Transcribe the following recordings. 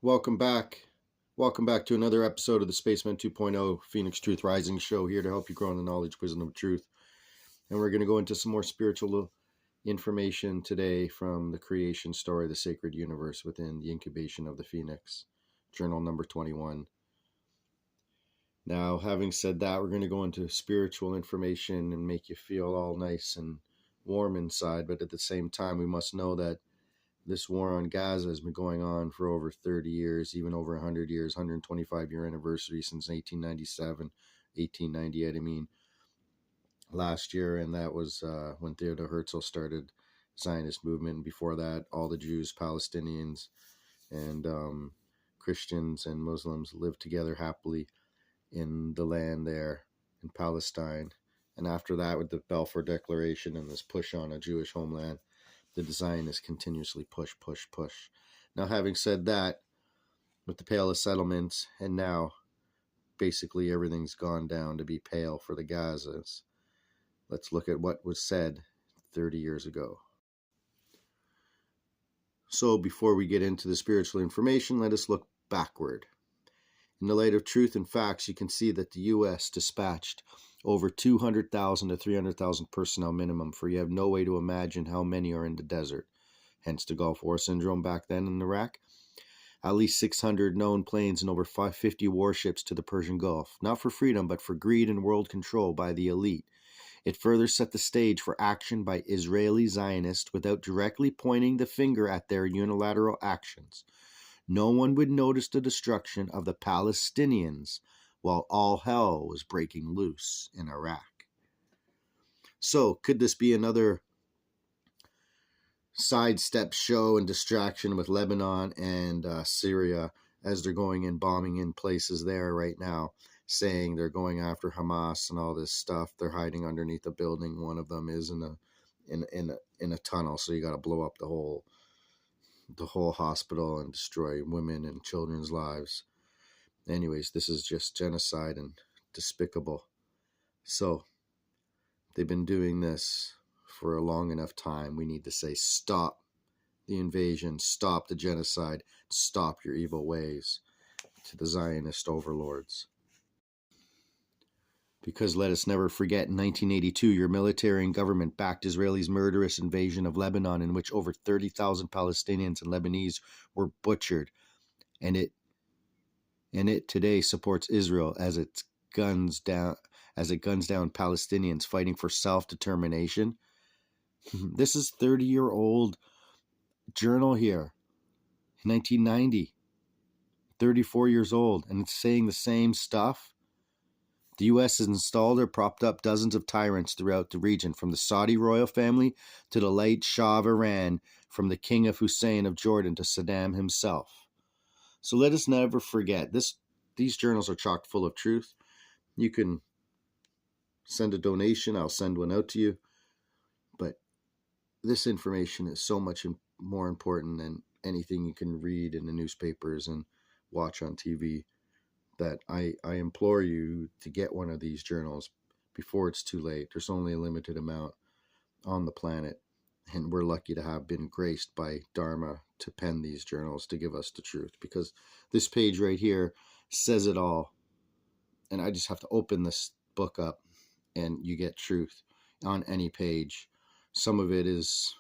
Welcome back. Welcome back to another episode of the Spaceman 2.0 Phoenix Truth Rising Show, here to help you grow in the knowledge, wisdom of truth. And we're going to go into some more spiritual information today from the creation story, the sacred universe within the incubation of the Phoenix, journal number 21. Now, having said that, we're going to go into spiritual information and make you feel all nice and warm inside. But at the same time, we must know that this war on Gaza has been going on for over 30 years, even over 100 years, 125-year anniversary since 1898, I mean, last year. And that was when Theodor Herzl started Zionist movement. And before that, all the Jews, Palestinians, and Christians and Muslims lived together happily in the land there in Palestine. And after that, with the Balfour Declaration and this push on a Jewish homeland, the design is continuously push. Now, having said that, with the Pale of Settlements, and now basically everything's gone down to be pale for the Gazas, let's look at what was said 30 years ago. So before we get into the spiritual information, let us look backward. In the light of truth and facts, you can see that the U.S. dispatched over 200,000 to 300,000 personnel minimum, for you have no way to imagine how many are in the desert. Hence the Gulf War syndrome back then in Iraq. At least 600 known planes and over 550 warships to the Persian Gulf, not for freedom, but for greed and world control by the elite. It further set the stage for action by Israeli Zionists without directly pointing the finger at their unilateral actions. No one would notice the destruction of the Palestinians while all hell was breaking loose in Iraq. So, could this be another sidestep show and distraction with Lebanon and Syria, as they're going in bombing in places there right now, saying they're going after Hamas and all this stuff? They're hiding underneath a building. One of them is in a tunnel, so you got to blow up the whole hospital and destroy women and children's lives. Anyways, this is just genocide and despicable. So they've been doing this for a long enough time. We need to say, stop the invasion, stop the genocide, stop your evil ways, to the Zionist overlords. Because let us never forget, in 1982, your military and government backed Israel's murderous invasion of Lebanon, in which over 30,000 Palestinians and Lebanese were butchered. And it today supports Israel as it guns down Palestinians fighting for self-determination. This is 30-year-old journal here, 1990, 34 years old, and it's saying the same stuff. The U.S. has installed or propped up dozens of tyrants throughout the region, from the Saudi royal family to the late Shah of Iran, from the King of Hussein of Jordan to Saddam himself. So let us never forget, these journals are chock full of truth. You can send a donation. I'll send one out to you. But this information is so much more important than anything you can read in the newspapers and watch on TV, that I implore you to get one of these journals before it's too late. There's only a limited amount on the planet, and we're lucky to have been graced by Dharma to pen these journals to give us the truth, because this page right here says it all. And I just have to open this book up and you get truth on any page. Some of it is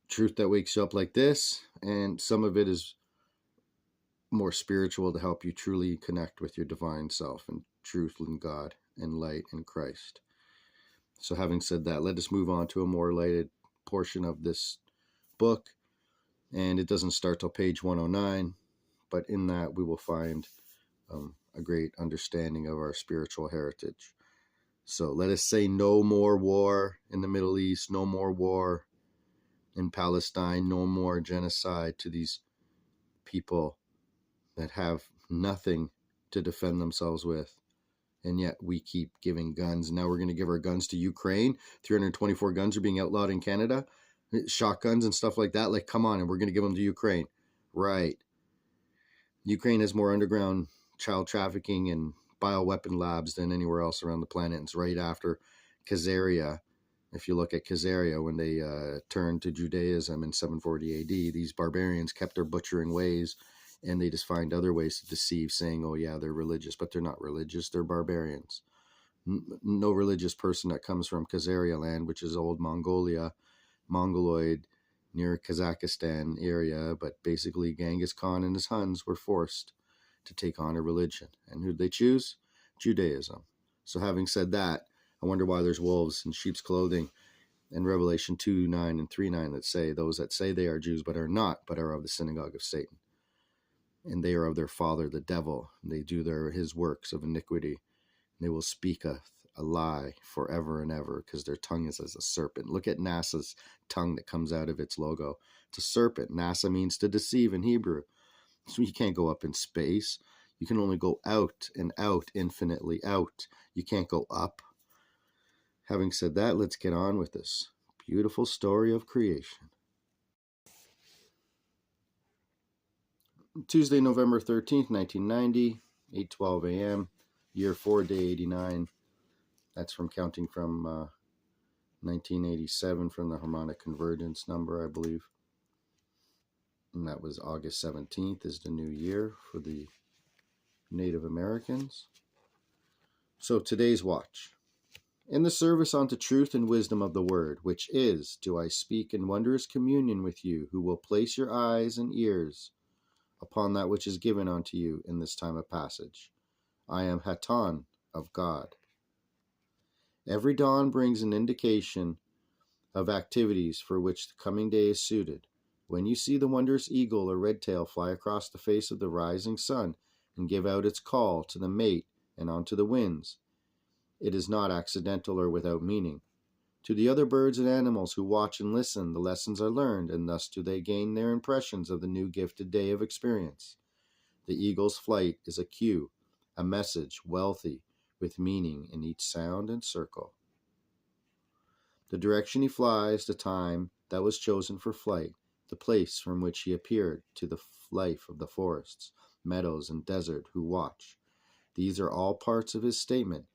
truth that wakes you up like this, and some of it is more spiritual to help you truly connect with your divine self and truth in God and light in Christ. So having said that, let us move on to a more lighted portion of this book. And it doesn't start till page 109, but in that we will find a great understanding of our spiritual heritage. So let us say no more war in the Middle East, no more war in Palestine, no more genocide to these people that have nothing to defend themselves with. And yet we keep giving guns. Now we're going to give our guns to Ukraine. 324 guns are being outlawed in Canada. Shotguns and stuff like that. Like, come on, and we're going to give them to Ukraine. Right. Ukraine has more underground child trafficking and bioweapon labs than anywhere else around the planet. It's right after Khazaria If you look at Khazaria, when they turned to Judaism in 740 AD, these barbarians kept their butchering ways, and they just find other ways to deceive, saying, oh yeah, they're religious, but they're not religious, they're barbarians. No religious person that comes from Khazaria land, which is old Mongolia, Mongoloid, near Kazakhstan area, but basically Genghis Khan and his Huns were forced to take on a religion. And who'd they choose? Judaism. So having said that, I wonder why there's wolves in sheep's clothing in Revelation 2:9 and 3:9 that say, those that say they are Jews but are not, but are of the synagogue of Satan. And they are of their father, the devil. They do his works of iniquity. They will speak a lie forever and ever, because their tongue is as a serpent. Look at NASA's tongue that comes out of its logo. It's a serpent. NASA means to deceive in Hebrew. So you can't go up in space. You can only go out and out, infinitely out. You can't go up. Having said that, let's get on with this beautiful story of creation. Tuesday, November 13th, 1990, 8:12 a.m., year 4, day 89. That's from counting from 1987 from the harmonic convergence number, I believe. And that was August 17th is the new year for the Native Americans. So today's watch. In the service unto truth and wisdom of the word, which is, do I speak in wondrous communion with you, who will place your eyes and ears upon that which is given unto you in this time of passage. I am Hatan of God. Every dawn brings an indication of activities for which the coming day is suited. When you see the wondrous eagle or red tail fly across the face of the rising sun and give out its call to the mate and onto the winds, it is not accidental or without meaning. To the other birds and animals who watch and listen, the lessons are learned, and thus do they gain their impressions of the new gifted day of experience. The eagle's flight is a cue, a message wealthy with meaning in each sound and circle. The direction he flies, the time that was chosen for flight, the place from which he appeared to the life of the forests, meadows, and desert who watch. These are all parts of his statement,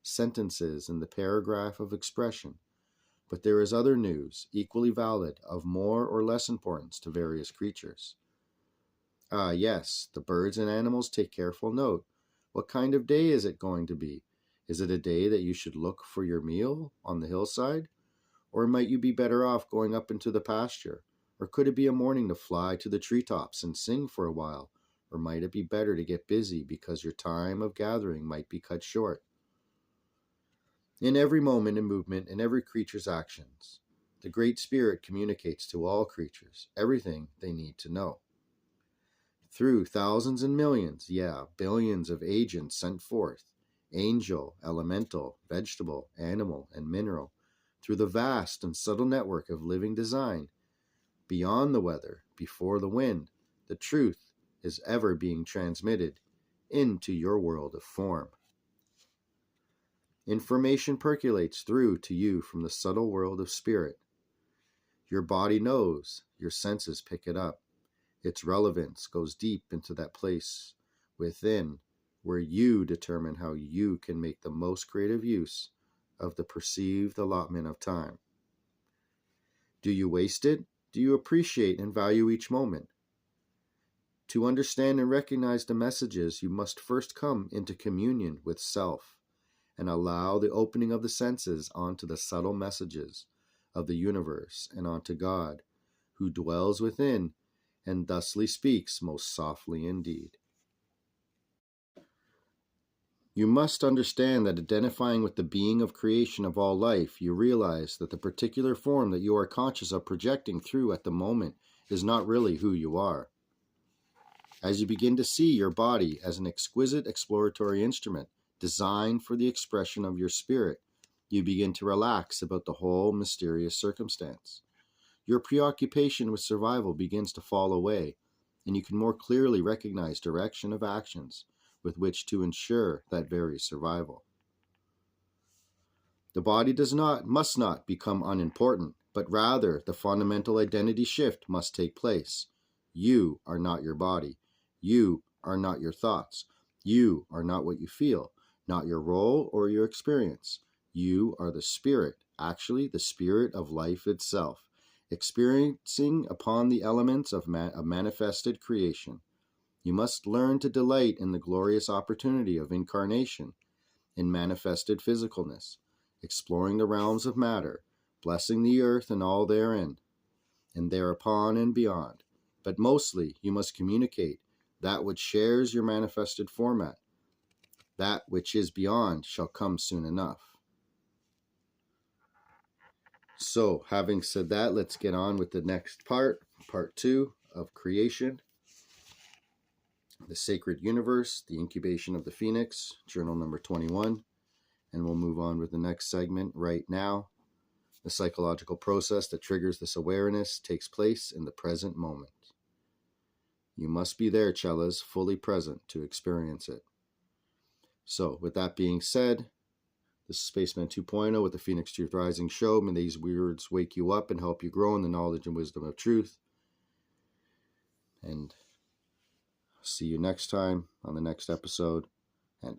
sentences in the paragraph of expression. But there is other news, equally valid, of more or less importance to various creatures. Ah, yes, the birds and animals take careful note. What kind of day is it going to be? Is it a day that you should look for your meal on the hillside? Or might you be better off going up into the pasture? Or could it be a morning to fly to the treetops and sing for a while? Or might it be better to get busy because your time of gathering might be cut short? In every moment and movement, in every creature's actions, the Great Spirit communicates to all creatures everything they need to know. Through thousands and millions, billions of agents sent forth, angel, elemental, vegetable, animal, and mineral, through the vast and subtle network of living design, beyond the weather, before the wind, the truth is ever being transmitted into your world of form. Information percolates through to you from the subtle world of spirit. Your body knows, your senses pick it up. Its relevance goes deep into that place within where you determine how you can make the most creative use of the perceived allotment of time. Do you waste it? Do you appreciate and value each moment? To understand and recognize the messages, you must first come into communion with self and allow the opening of the senses onto the subtle messages of the universe and onto God, who dwells within and thusly speaks most softly indeed. You must understand that identifying with the being of creation of all life, you realize that the particular form that you are conscious of projecting through at the moment is not really who you are. As you begin to see your body as an exquisite exploratory instrument designed for the expression of your spirit, you begin to relax about the whole mysterious circumstance. Your preoccupation with survival begins to fall away, and you can more clearly recognize direction of actions with which to ensure that very survival. The body must not become unimportant, but rather the fundamental identity shift must take place. You are not your body. You are not your thoughts. You are not what you feel, not your role or your experience. You are the spirit actually the spirit of life itself, experiencing upon the elements of a manifested creation. You must learn to delight in the glorious opportunity of incarnation, in manifested physicalness, exploring the realms of matter, blessing the earth and all therein, and thereupon and beyond. But mostly you must communicate that which shares your manifested format. That which is beyond shall come soon enough. So, having said that, let's get on with the next part 2 of creation. The Sacred Universe, the Incubation of the Phoenix, journal number 21. And we'll move on with the next segment right now. The psychological process that triggers this awareness takes place in the present moment. You must be there, Cellas, fully present to experience it. So, with that being said, this is Spaceman 2.0 with the Phoenix Truth Rising show. May these words wake you up and help you grow in the knowledge and wisdom of truth. And see you next time on the next episode. And